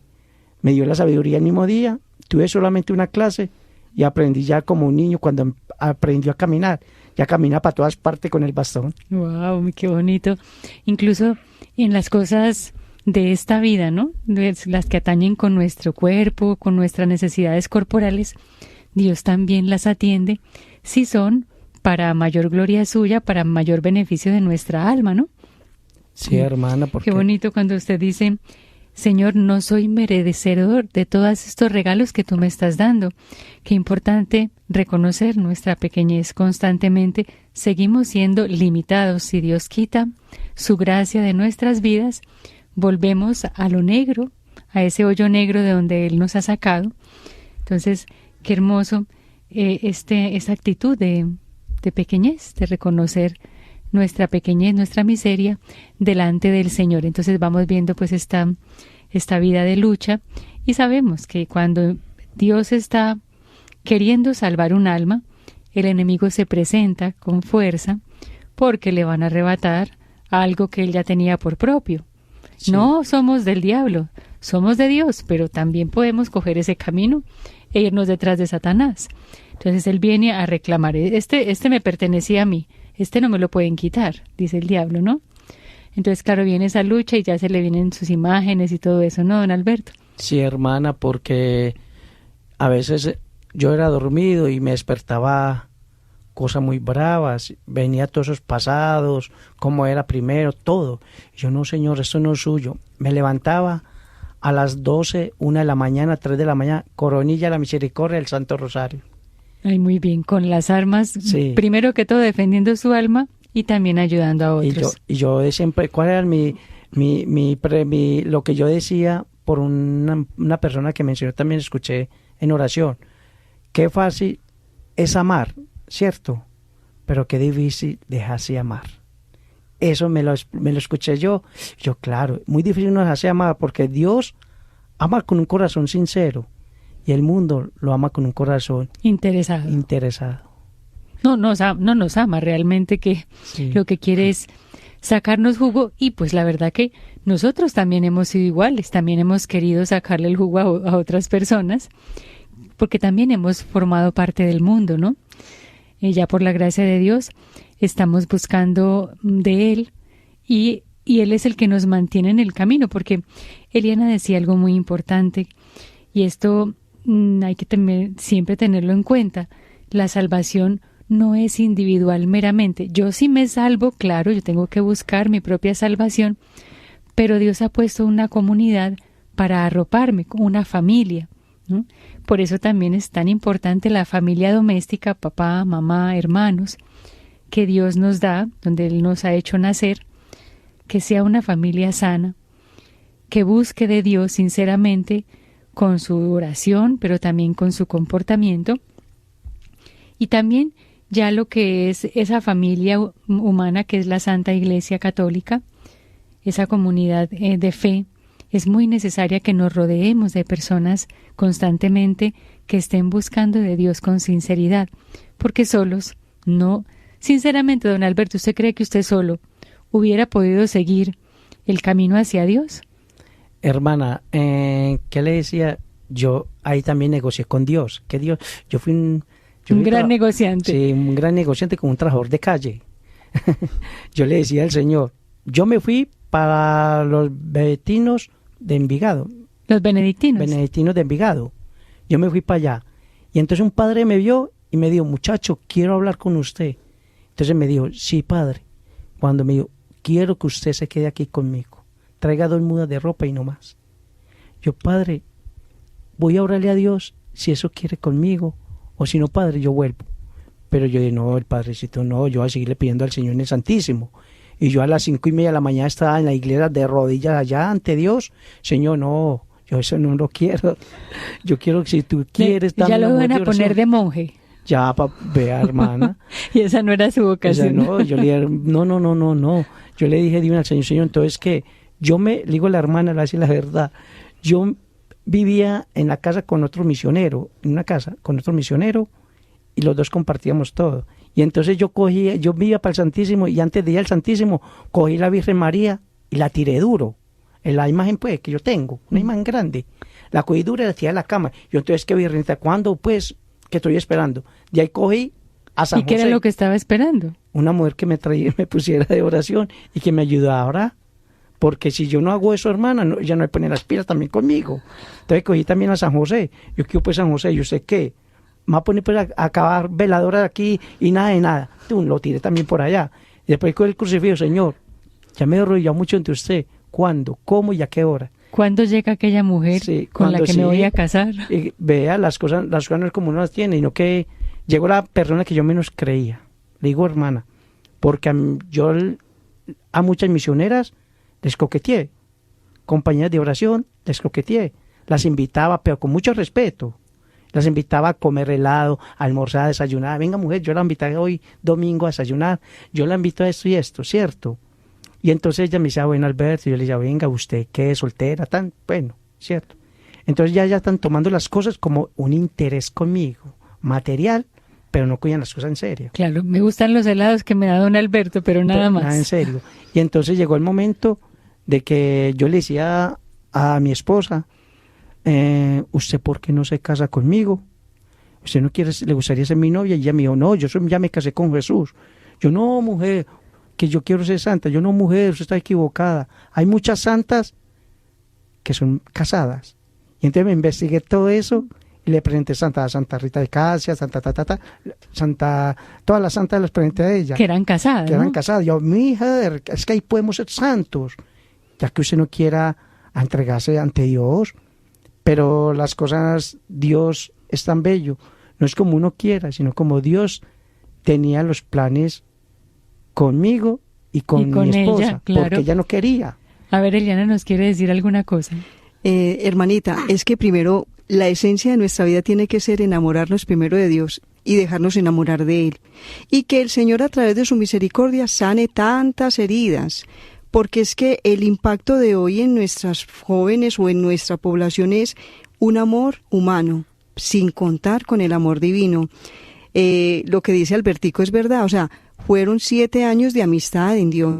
me dio la sabiduría el mismo día. Tuve solamente una clase y aprendí ya como un niño cuando aprendió a caminar. Ya camina para todas partes con el bastón. Wow, qué bonito. Incluso en las cosas de esta vida, ¿no? Las que atañen con nuestro cuerpo, con nuestras necesidades corporales, Dios también las atiende si son para mayor gloria suya, para mayor beneficio de nuestra alma, ¿no? Sí, hermana, porque... Qué bonito cuando usted dice, Señor, no soy merecedor de todos estos regalos que tú me estás dando. Qué importante reconocer nuestra pequeñez constantemente. Seguimos siendo limitados. Si Dios quita su gracia de nuestras vidas, volvemos a lo negro, a ese hoyo negro de donde Él nos ha sacado. Entonces, qué hermoso esta actitud de pequeñez, de reconocer nuestra pequeñez, nuestra miseria delante del Señor. Entonces vamos viendo pues esta vida de lucha y sabemos que cuando Dios está queriendo salvar un alma, el enemigo se presenta con fuerza porque le van a arrebatar algo que él ya tenía por propio. Sí. No somos del diablo, somos de Dios, pero también podemos coger ese camino e irnos detrás de Satanás. Entonces él viene a reclamar, este me pertenecía a mí, este no me lo pueden quitar, dice el diablo, ¿no? Entonces, claro, viene esa lucha y ya se le vienen sus imágenes y todo eso, ¿no, don Alberto? Sí, hermana, porque a veces yo era dormido y me despertaba cosas muy bravas, venía todos esos pasados, cómo era primero, todo. Yo, no, Señor, esto no es suyo. Me levantaba a las 12, 1 de la mañana, 3 de la mañana, coronilla, la misericordia, el Santo Rosario. Ay, muy bien, con las armas, sí. Primero que todo defendiendo su alma y también ayudando a otros. Y yo de siempre, ¿cuál era lo que yo decía por una persona que mencionó, también escuché en oración? Qué fácil es amar, ¿cierto? Pero qué difícil dejarse amar. Eso me lo escuché yo. Yo, claro, muy difícil no dejarse amar porque Dios ama con un corazón sincero. Y el mundo lo ama con un corazón interesado. No nos ama realmente, que sí. Lo que quiere es sacarnos jugo, y pues la verdad que nosotros también hemos sido iguales, también hemos querido sacarle el jugo a otras personas, porque también hemos formado parte del mundo, ¿no? Ya por la gracia de Dios estamos buscando de Él y Él es el que nos mantiene en el camino, porque Eliana decía algo muy importante, y esto hay que siempre tenerlo en cuenta. La salvación no es individual meramente. Yo sí me salvo, claro, yo tengo que buscar mi propia salvación, pero Dios ha puesto una comunidad para arroparme, una familia, ¿no? Por eso también es tan importante la familia doméstica, papá, mamá, hermanos, que Dios nos da, donde Él nos ha hecho nacer, que sea una familia sana, que busque de Dios sinceramente, con su oración, pero también con su comportamiento, y también ya lo que es esa familia humana que es la Santa Iglesia Católica, esa comunidad de fe. Es muy necesaria que nos rodeemos de personas constantemente que estén buscando de Dios con sinceridad, porque solos no. Sinceramente, don Alberto, ¿usted cree que usted solo hubiera podido seguir el camino hacia Dios? Hermana, ¿qué le decía? Yo ahí también negocié con Dios. Que Dios, yo fui un gran negociante. Sí, un gran negociante con un trabajador de calle. Yo le decía al Señor, yo me fui para los benedictinos de Envigado. Los benedictinos. Benedictinos de Envigado. Yo me fui para allá. Y entonces un padre me vio y me dijo, muchacho, quiero hablar con usted. Entonces me dijo, sí, padre. Cuando me dijo, quiero que usted se quede aquí conmigo. Traiga 2 mudas de ropa y no más. Yo, padre, voy a orarle a Dios si eso quiere conmigo, o si no, padre, yo vuelvo. Pero yo dije, no, el padrecito no, yo voy a seguirle pidiendo al Señor en el Santísimo. Y yo a las 5:30 de la mañana estaba en la iglesia de rodillas allá ante Dios. Señor, no, Yo eso no lo quiero. Yo quiero que si tú quieres... Ya lo van a oración. poner de monje. Ya, vea, hermana. Y esa no era su vocación. No, yo le dije, no. Yo le dije, dime al Señor, entonces que yo le digo a la hermana, le voy a decir la verdad. Yo vivía en la casa con otro misionero, en una casa con otro misionero, y los dos compartíamos todo. Y entonces yo vivía para el Santísimo, y antes de ir al Santísimo, cogí la Virgen María y la tiré duro. En la imagen, pues, que yo tengo, una imagen grande. La cogí dura y la tiré a la cama. Yo entonces, ¿qué Virgencita? ¿Cuándo, pues, que estoy esperando? De ahí cogí a San José. ¿Y qué era lo que estaba esperando? Una mujer que me pusiera de oración y que me ayudara a orar. Porque si yo no hago eso, hermana, ella no me pone las pilas también conmigo. Entonces cogí también a San José. Yo quiero pues San José, yo sé qué. Me va a poner pues a acabar veladora aquí y nada de nada. Lo tiré también por allá. Y después con el crucifijo, Señor, ya me he arrodillado mucho ante usted. ¿Cuándo? ¿Cómo y a qué hora? ¿Cuándo llega aquella mujer con la que me voy a casar? Y vea, las cosas no es como uno las tiene, sino que llegó la persona que yo menos creía. Le digo, hermana, porque yo a muchas misioneras les coqueteé, compañías de oración, les coqueteé, las invitaba, pero con mucho respeto, las invitaba a comer helado, a almorzar, a desayunar. Venga, mujer, yo la invité hoy domingo a desayunar, yo la invito a esto y esto, ¿cierto? Y entonces ella me decía, bueno, Alberto, y yo le decía, venga, ¿usted qué es soltera? Tan bueno, ¿cierto? Entonces ya están tomando las cosas como un interés conmigo, material, pero no cuidan las cosas en serio. Claro, me gustan los helados que me da don Alberto, pero nada más. Nada en serio. Y entonces llegó el momento de que yo le decía a mi esposa, ¿usted por qué no se casa conmigo? ¿Usted no quiere, le gustaría ser mi novia? Y ella me dijo, no, ya me casé con Jesús. Yo, no, mujer, que yo quiero ser santa. Yo, no, mujer, usted está equivocada. Hay muchas santas que son casadas. Y entonces me investigué todo eso y le presenté Santa Rita de Casia, todas las santas las presenté a ella. Que eran casadas, Que eran casadas. Yo, mi hija, es que ahí podemos ser santos, ya que usted no quiera entregarse ante Dios. Pero las cosas, Dios es tan bello. No es como uno quiera, sino como Dios tenía los planes conmigo y con mi esposa, ella, claro. Porque ella no quería. A ver, Eliana nos quiere decir alguna cosa. Hermanita, es que primero la esencia de nuestra vida tiene que ser enamorarnos primero de Dios y dejarnos enamorar de Él. Y que el Señor a través de su misericordia sane tantas heridas. Porque es que el impacto de hoy en nuestras jóvenes o en nuestra población es un amor humano, sin contar con el amor divino. Lo que dice Albertico es verdad, o sea, fueron 7 años de amistad en Dios.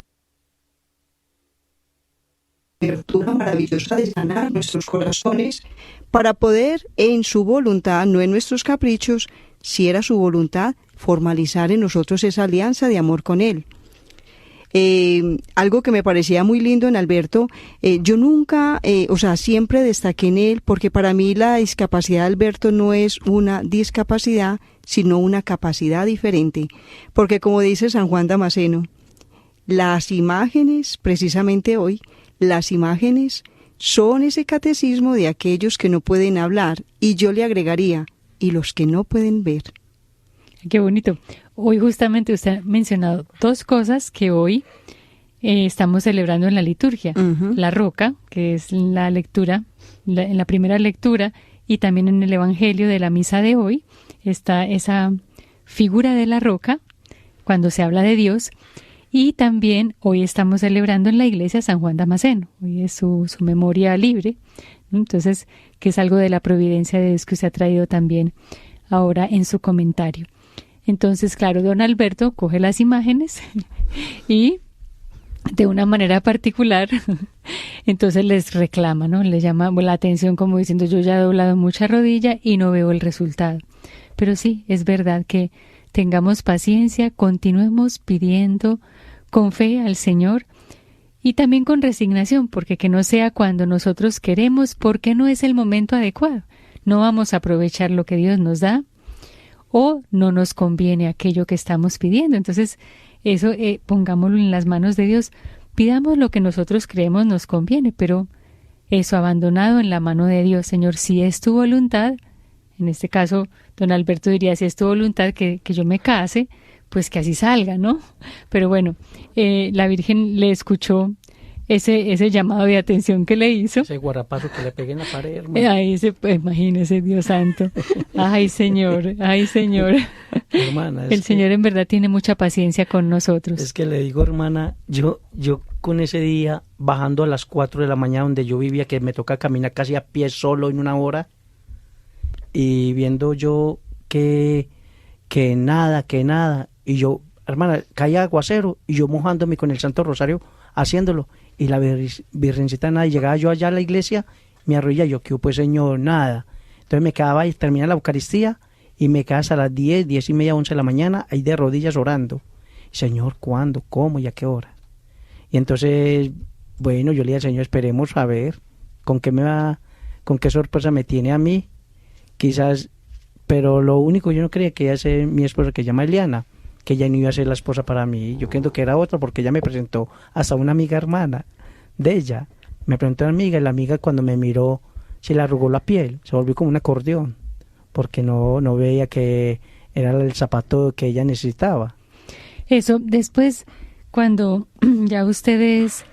Apertura maravillosa de sanar nuestros corazones para poder en su voluntad, no en nuestros caprichos, si era su voluntad, formalizar en nosotros esa alianza de amor con Él. Algo que me parecía muy lindo en Alberto, yo nunca, siempre destaqué en él, porque para mí la discapacidad de Alberto no es una discapacidad, sino una capacidad diferente, porque como dice San Juan Damasceno, las imágenes, precisamente hoy, las imágenes son ese catecismo de aquellos que no pueden hablar, y yo le agregaría, y los que no pueden ver. Qué bonito. Hoy justamente usted ha mencionado 2 cosas que hoy estamos celebrando en la liturgia. Uh-huh. La roca, que es la lectura, en la primera lectura, y también en el Evangelio de la misa de hoy está esa figura de la roca cuando se habla de Dios. Y también hoy estamos celebrando en la iglesia San Juan Damasceno. Hoy es su memoria libre. Entonces, que es algo de la providencia de Dios que usted ha traído también ahora en su comentario. Entonces, claro, don Alberto coge las imágenes y de una manera particular, entonces les reclama, ¿no? Les llama la atención como diciendo, yo ya he doblado mucha rodilla y no veo el resultado. Pero sí, es verdad que tengamos paciencia, continuemos pidiendo con fe al Señor y también con resignación, porque que no sea cuando nosotros queremos, porque no es el momento adecuado. No vamos a aprovechar lo que Dios nos da, o no nos conviene aquello que estamos pidiendo. Entonces, eso pongámoslo en las manos de Dios. Pidamos lo que nosotros creemos nos conviene, pero eso abandonado en la mano de Dios. Señor, si es tu voluntad, en este caso, don Alberto diría, si es tu voluntad que yo me case, pues que así salga, ¿no? Pero bueno, la Virgen le escuchó ese llamado de atención que le hizo. Ese guarapazo que le pegué en la pared, hermana. Ahí imagínese, Dios santo. Ay, Señor, ay, Señor. Hermana, El Señor en verdad tiene mucha paciencia con nosotros. Es que le digo, hermana, yo con ese día, bajando a las 4 de la mañana donde yo vivía, que me toca caminar casi a pie solo en una hora, y viendo yo que nada, y yo, hermana, caía aguacero, y yo mojándome con el Santo Rosario, haciéndolo, y la Virgencita nada, y llegaba yo allá a la iglesia, me arrodilla, yo, ¿qué pues, Señor? Nada. Entonces me quedaba ahí, terminaba la Eucaristía, y me quedaba hasta las 10:30, 11 de la mañana, ahí de rodillas orando. Señor, ¿cuándo? ¿Cómo? ¿Y a qué hora? Y entonces, bueno, yo le dije al Señor, esperemos a ver con qué sorpresa me tiene a mí, quizás, pero lo único, yo no creía que ella sea mi esposa, que se llama Eliana, que ella no iba a ser la esposa para mí. Yo creo que era otra, porque ella me presentó hasta una amiga hermana de ella. Me presentó a una amiga, y la amiga cuando me miró se le arrugó la piel, se volvió como un acordeón, porque no veía que era el zapato que ella necesitaba. Eso, después, cuando ya ustedes,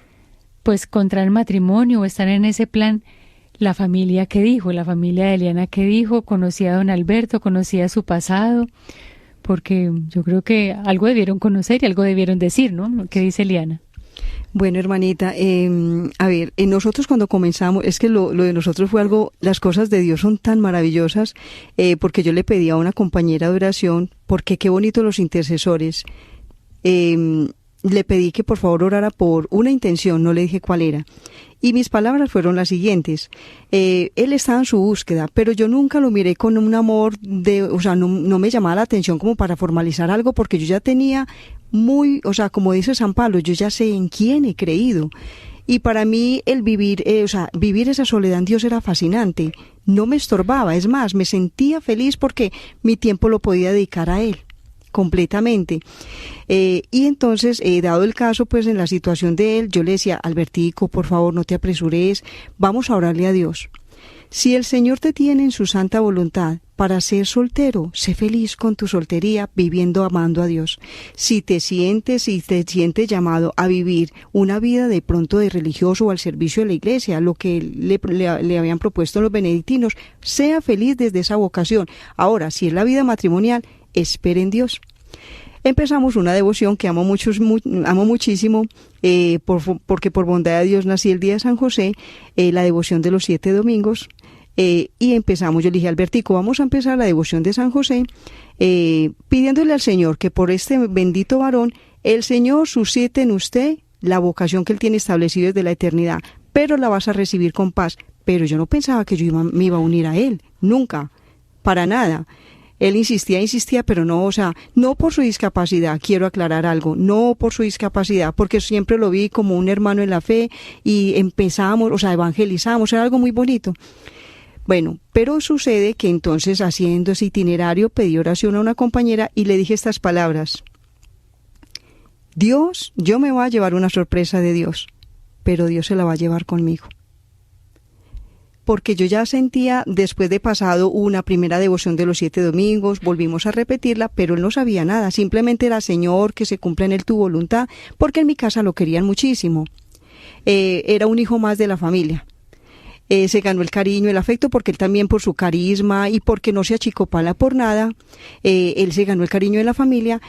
pues, contra el matrimonio o están en ese plan, la familia que dijo, la familia de Eliana que dijo, conocía a don Alberto, conocía su pasado, porque yo creo que algo debieron conocer y algo debieron decir, ¿no? ¿Qué dice Eliana? Bueno, hermanita, a ver, nosotros cuando comenzamos, es que lo de nosotros fue algo, las cosas de Dios son tan maravillosas, porque yo le pedí a una compañera de oración, porque qué bonito los intercesores, le pedí que por favor orara por una intención, no le dije cuál era. Y mis palabras fueron las siguientes: él estaba en su búsqueda, pero yo nunca lo miré con un amor no me llamaba la atención como para formalizar algo, porque yo ya tenía como dice San Pablo, yo ya sé en quién he creído. Y para mí el vivir esa soledad en Dios era fascinante, no me estorbaba, es más, me sentía feliz porque mi tiempo lo podía dedicar a él completamente. Y entonces, dado el caso, pues en la situación de él, yo le decía: Albertico, por favor, no te apresures, vamos a orarle a Dios. Si el Señor te tiene en su santa voluntad para ser soltero, sé feliz con tu soltería, viviendo, amando a Dios. Si te sientes llamado a vivir una vida de pronto de religioso o al servicio de la iglesia, lo que le habían propuesto los benedictinos, sea feliz desde esa vocación. Ahora, si es la vida matrimonial, espere en Dios. Empezamos una devoción que amo muchísimo, porque por bondad de Dios nací el día de San José, la devoción de los 7 domingos, y empezamos. Yo le dije: Albertico, vamos a empezar la devoción de San José, pidiéndole al Señor que por este bendito varón, el Señor suscite en usted la vocación que Él tiene establecida desde la eternidad, pero la vas a recibir con paz. Pero yo no pensaba que me iba a unir a Él, nunca, para nada. Él insistía, pero no, no por su discapacidad, quiero aclarar algo, no por su discapacidad, porque siempre lo vi como un hermano en la fe y empezamos, evangelizamos, era algo muy bonito. Bueno, pero sucede que entonces, haciendo ese itinerario, pedí oración a una compañera y le dije estas palabras: Dios, yo me voy a llevar una sorpresa de Dios, pero Dios se la va a llevar conmigo. Porque yo ya sentía, después de pasado una primera devoción de los 7 domingos, volvimos a repetirla, pero él no sabía nada, simplemente era: Señor, que se cumpla en él tu voluntad, porque en mi casa lo querían muchísimo. Era un hijo más de la familia. Se ganó el cariño, el afecto, porque él también, por su carisma y porque no se achicopala por nada, él se ganó el cariño de la familia.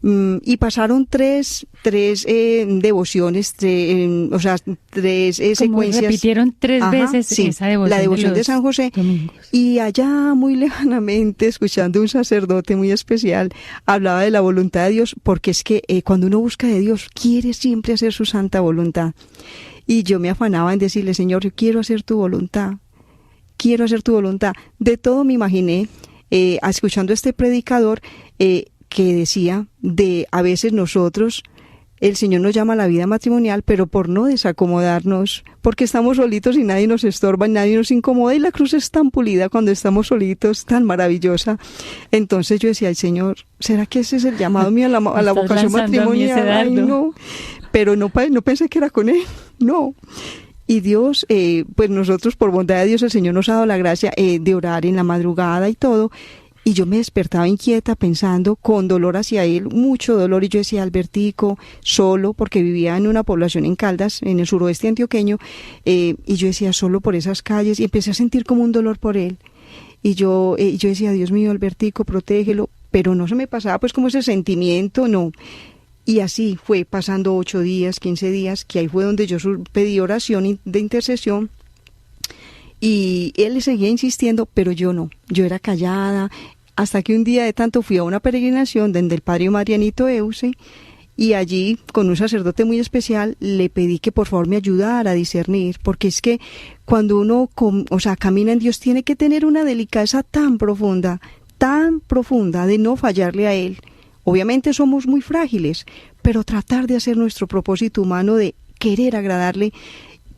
Y pasaron tres devociones, tres secuencias. Repitieron 3 veces esa devoción. La devoción de San José. Domingos. Y allá, muy lejanamente, escuchando un sacerdote muy especial, hablaba de la voluntad de Dios, porque es que cuando uno busca de Dios, quiere siempre hacer su santa voluntad. Y yo me afanaba en decirle: Señor, yo quiero hacer tu voluntad. Quiero hacer tu voluntad. De todo me imaginé, escuchando a este predicador, que decía a veces nosotros, el Señor nos llama a la vida matrimonial, pero por no desacomodarnos, porque estamos solitos y nadie nos estorba, nadie nos incomoda, y la cruz es tan pulida cuando estamos solitos, tan maravillosa. Entonces yo decía: ay, Señor, ¿será que ese es el llamado mío a la vocación matrimonial? Ay, no. Pero no pensé que era con él, no. Y Dios, pues nosotros, por bondad de Dios, el Señor nos ha dado la gracia de orar en la madrugada y todo. Y yo me despertaba inquieta pensando, con dolor hacia él, mucho dolor, y yo decía, Albertico, solo, porque vivía en una población en Caldas, en el suroeste antioqueño, y yo decía, solo por esas calles, y empecé a sentir como un dolor por él. Y yo decía, Dios mío, Albertico, protégelo, pero no se me pasaba pues como ese sentimiento, no. Y así fue pasando 8 días, 15 días, que ahí fue donde yo pedí oración de intercesión. Y él seguía insistiendo, pero yo no, yo era callada, hasta que un día de tanto fui a una peregrinación donde el padre Marianito Euse, y allí, con un sacerdote muy especial, le pedí que por favor me ayudara a discernir, porque es que cuando uno, camina en Dios, tiene que tener una delicadeza tan profunda, de no fallarle a Él. Obviamente somos muy frágiles, pero tratar de hacer nuestro propósito humano de querer agradarle,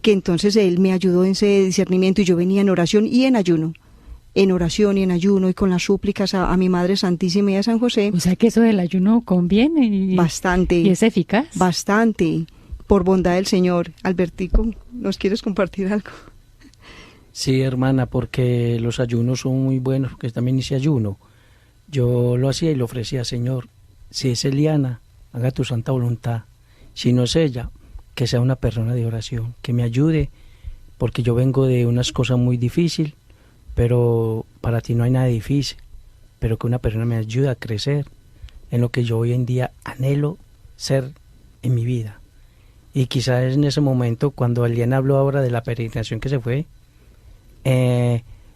que entonces Él me ayudó en ese discernimiento, y yo venía en oración y en ayuno. En oración y en ayuno y con las súplicas a mi Madre Santísima y a San José. O sea que eso del ayuno conviene. Bastante. ¿Y es eficaz? Bastante, por bondad del Señor. Albertico, ¿nos quieres compartir algo? Sí, hermana, porque los ayunos son muy buenos, porque también hice ayuno. Yo lo hacía y lo ofrecía, Señor, si es Eliana, haga tu santa voluntad. Si no es ella, que sea una persona de oración, que me ayude, porque yo vengo de unas cosas muy difíciles, pero para ti no hay nada difícil, pero que una persona me ayude a crecer en lo que yo hoy en día anhelo ser en mi vida. Y quizás en ese momento, cuando Eliana habló ahora de la peregrinación que se fue,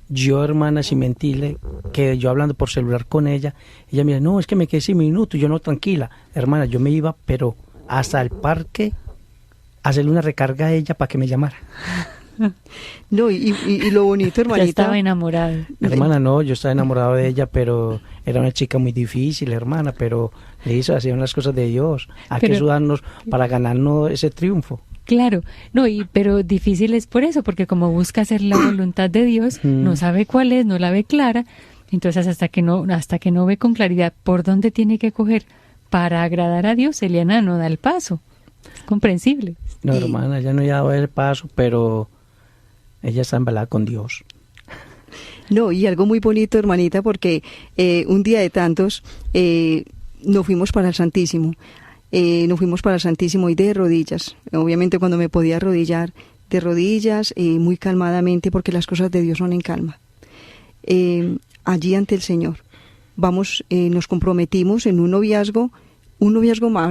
yo, hermana, sin mentirle, que yo hablando por celular con ella me dice, no, es que me quedé 5 minutos, yo no, tranquila, hermana, yo me iba, pero hasta el parque, a hacerle una recarga a ella para que me llamara. No, y lo bonito, hermanita. Ya estaba enamorado. Hermana, no, yo estaba enamorado de ella, pero era una chica muy difícil, hermana, pero le hizo, hacían las cosas de Dios. Hay que sudarnos para ganarnos ese triunfo. Claro, no, pero difícil es por eso, porque como busca hacer la voluntad de Dios, no sabe cuál es, no la ve clara, entonces hasta que no ve con claridad por dónde tiene que coger para agradar a Dios, Eliana no da el paso. Es comprensible. No, hermana, ella no ha dado el paso, pero ella está embalada con Dios. No, y algo muy bonito, hermanita, porque un día de tantos nos fuimos para el Santísimo. Nos fuimos para el Santísimo y de rodillas. Obviamente cuando me podía arrodillar, de rodillas, muy calmadamente, porque las cosas de Dios son en calma. Allí ante el Señor. Nos comprometimos en un noviazgo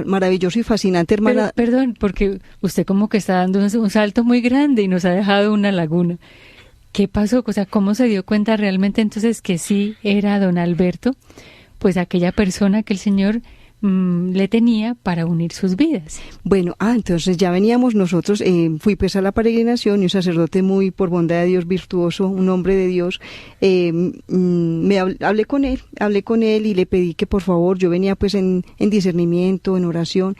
maravilloso y fascinante, hermana. Pero, perdón, porque usted como que está dando un salto muy grande y nos ha dejado una laguna. ¿Qué pasó? O sea, ¿cómo se dio cuenta realmente entonces que sí era don Alberto, pues aquella persona que el Señor le tenía para unir sus vidas? Bueno, entonces ya veníamos nosotros, fui pues a la peregrinación, y un sacerdote muy, por bondad de Dios, virtuoso, un hombre de Dios, hablé con él y le pedí que por favor, yo venía pues en discernimiento, en oración,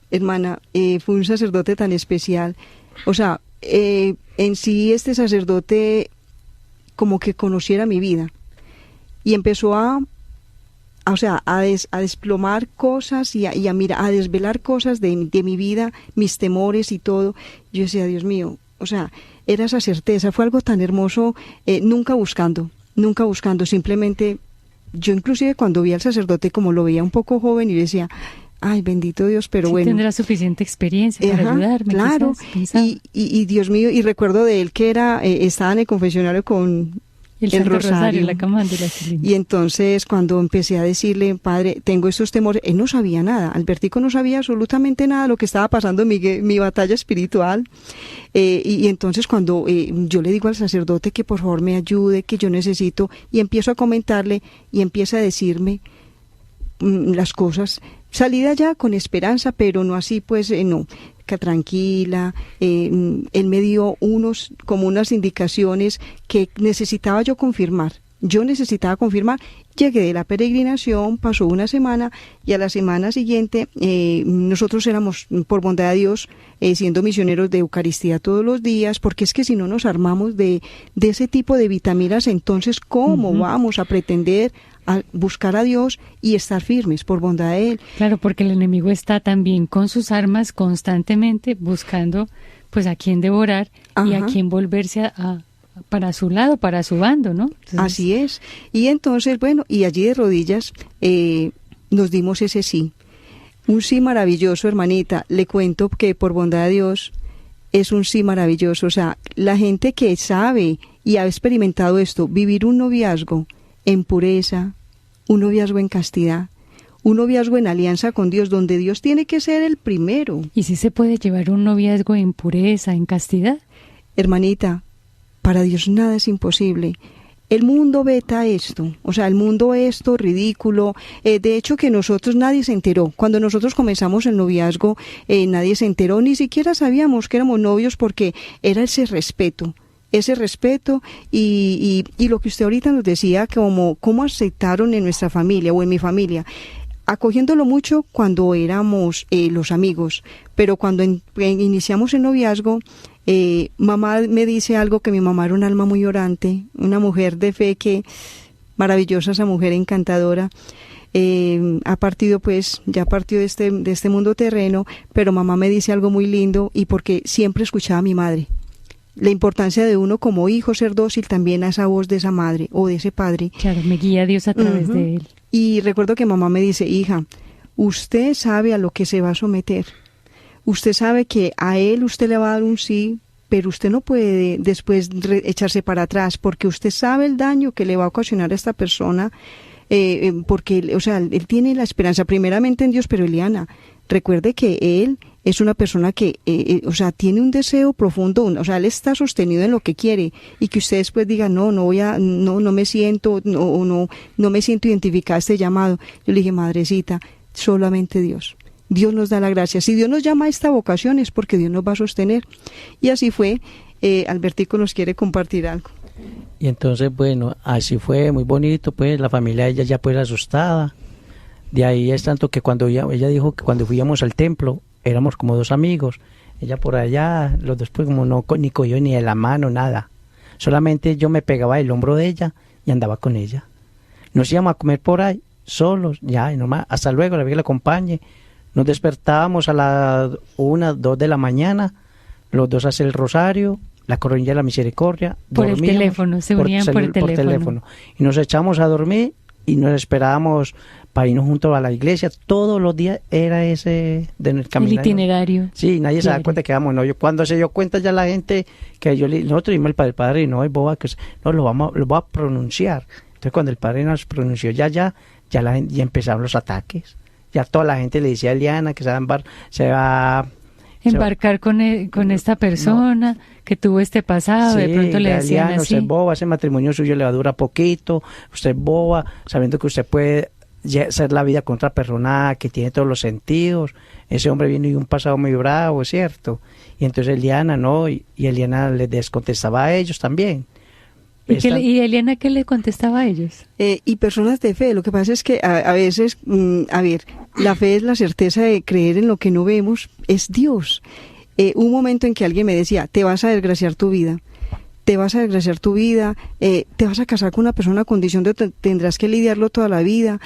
hermana, fue un sacerdote tan especial, o sea, en sí este sacerdote como que conociera mi vida, y empezó a desplomar cosas y a desvelar cosas de mi vida, mis temores y todo. Yo decía, Dios mío, o sea, era esa certeza, fue algo tan hermoso, nunca buscando, simplemente, yo inclusive cuando vi al sacerdote, como lo veía un poco joven, y yo decía, ay, bendito Dios, pero sí, bueno. Tendrá suficiente experiencia para ayudarme. Claro, y Dios mío, y recuerdo de él que estaba en el confesionario con el rosario, la camándula. Y entonces cuando empecé a decirle, padre, tengo estos temores, él no sabía nada, Albertico no sabía absolutamente nada de lo que estaba pasando en mi batalla espiritual, y entonces cuando yo le digo al sacerdote que por favor me ayude, que yo necesito, y empiezo a comentarle, y empieza a decirme las cosas, salí de allá con esperanza, pero no así, pues no, que tranquila, él me dio unas indicaciones que necesitaba yo confirmar. Llegué de la peregrinación, pasó una semana, y a la semana siguiente nosotros éramos, por bondad de Dios, siendo misioneros de Eucaristía todos los días, porque es que si no nos armamos de ese tipo de vitaminas, entonces ¿cómo vamos a pretender a buscar a Dios y estar firmes por bondad de Él? Claro, porque el enemigo está también con sus armas constantemente buscando pues a quién devorar y a quién volverse para su lado, para su bando, ¿no? Entonces, así es. Y entonces, bueno, y allí de rodillas nos dimos ese sí. Un sí maravilloso, hermanita. Le cuento que por bondad de Dios es un sí maravilloso. O sea, la gente que sabe y ha experimentado esto, vivir un noviazgo en pureza, un noviazgo en castidad, un noviazgo en alianza con Dios, donde Dios tiene que ser el primero. ¿Y si se puede llevar un noviazgo en pureza, en castidad? Hermanita, para Dios nada es imposible. El mundo veta esto, o sea, el mundo ve esto ridículo. De hecho, que nosotros nadie se enteró. Cuando nosotros comenzamos el noviazgo, nadie se enteró, ni siquiera sabíamos que éramos novios porque era ese respeto y lo que usted ahorita nos decía, como cómo aceptaron en nuestra familia o en mi familia, acogiéndolo mucho cuando éramos los amigos, pero cuando iniciamos el noviazgo, mamá me dice algo, que mi mamá era un alma muy orante, una mujer de fe, que maravillosa, esa mujer encantadora. Ha partido, pues, ya partió de este mundo terreno, pero mamá me dice algo muy lindo, y porque siempre escuchaba a mi madre. La importancia de uno como hijo ser dócil también a esa voz de esa madre o de ese padre. Claro, me guía Dios a través de él. Y recuerdo que mamá me dice: hija, usted sabe a lo que se va a someter. Usted sabe que a él usted le va a dar un sí, pero usted no puede después echarse para atrás, porque usted sabe el daño que le va a ocasionar a esta persona, porque, o sea, él tiene la esperanza primeramente en Dios, pero Eliana, recuerde que él es una persona que, o sea, tiene un deseo profundo, o sea, él está sostenido en lo que quiere, y que usted después diga: no me siento, no me siento identificada a este llamado. Yo le dije: madrecita, solamente Dios nos da la gracia. Si Dios nos llama a esta vocación es porque Dios nos va a sostener. Y así fue. Albertico nos quiere compartir algo. Y entonces, bueno, así fue, muy bonito, pues la familia de ella ya pues asustada. De ahí es tanto que cuando ella dijo que cuando fuíamos al templo éramos como dos amigos. Ella por allá, los dos pues como no ni cogió ni de la mano, nada. Solamente yo me pegaba del hombro de ella y andaba con ella. Nos íbamos a comer por ahí, solos, ya, y nomás, hasta luego, la vida que la acompañe. Nos despertábamos a las 1, 2 de la mañana, los dos a hacer el rosario, la coronilla de la misericordia. Por el teléfono, se unían por el teléfono. Y nos echamos a dormir y nos esperábamos para irnos juntos a la iglesia. Todos los días era ese de caminar. El itinerario. Sí, nadie se da cuenta que vamos. No, cuando se dio cuenta ya la gente que nosotros dimos el padre, y no es boba, que no lo voy a pronunciar. Entonces cuando el padre nos pronunció ya la gente, ya empezaron los ataques. Ya toda la gente le decía a Eliana que se va a embarcar con esta persona, que tuvo este pasado. Sí, de pronto le decían Eliana, así: usted es boba, ese matrimonio suyo le va a durar poquito, usted es boba, sabiendo que usted puede hacer la vida con otra persona que tiene todos los sentidos. Ese hombre viene de un pasado muy bravo, es cierto. Y entonces Eliana, ¿no? Y Eliana les descontestaba a ellos también. ¿Y Eliana qué le contestaba a ellos? Y personas de fe. Lo que pasa es que a veces, la fe es la certeza de creer en lo que no vemos, es Dios. Un momento en que alguien me decía: te vas a desgraciar tu vida, te vas a casar con una persona con condición de tendrás que lidiarlo toda la vida.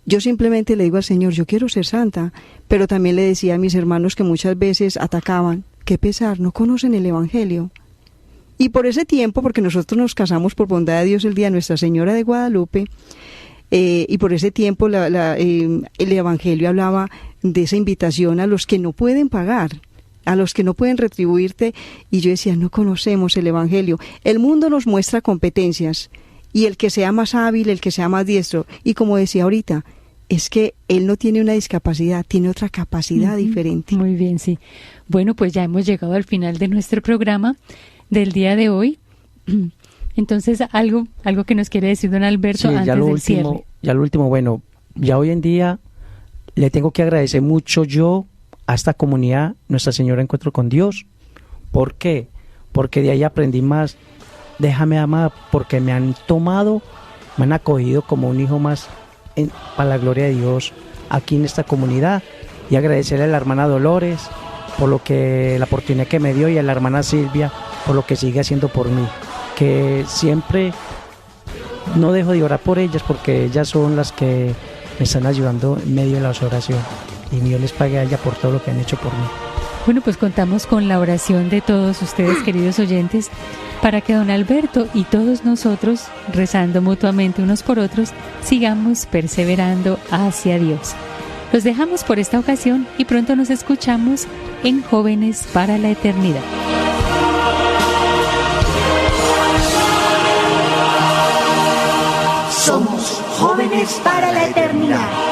Yo simplemente le digo al Señor: yo quiero ser santa, pero también le decía a mis hermanos que muchas veces atacaban: qué pesar, no conocen el Evangelio. Y por ese tiempo, porque nosotros nos casamos por bondad de Dios el día de Nuestra Señora de Guadalupe, y por ese tiempo el Evangelio hablaba de esa invitación a los que no pueden pagar, a los que no pueden retribuirte, y yo decía: no conocemos el Evangelio. El mundo nos muestra competencias, y el que sea más hábil, el que sea más diestro, y como decía ahorita, es que él no tiene una discapacidad, tiene otra capacidad diferente. Muy bien, sí. Bueno, pues ya hemos llegado al final de nuestro programa del día de hoy. Entonces, algo que nos quiere decir don Alberto, sí, antes del cierre. Ya lo último, bueno, ya hoy en día le tengo que agradecer mucho yo a esta comunidad, Nuestra Señora Encuentro con Dios. ¿Por qué? Porque de ahí aprendí más. Déjame amar, porque me han tomado, me han acogido como un hijo más para la gloria de Dios aquí en esta comunidad. Y agradecerle a la hermana Dolores por la oportunidad que me dio, y a la hermana Silvia por lo que sigue haciendo por mí, que siempre no dejo de orar por ellas, porque ellas son las que me están ayudando en medio de las oraciones, y Dios les pague a ellas por todo lo que han hecho por mí. Bueno, pues contamos con la oración de todos ustedes, queridos oyentes, para que don Alberto y todos nosotros, rezando mutuamente unos por otros, sigamos perseverando hacia Dios. Los dejamos por esta ocasión y pronto nos escuchamos en Jóvenes para la Eternidad. Somos Jóvenes para la Eternidad.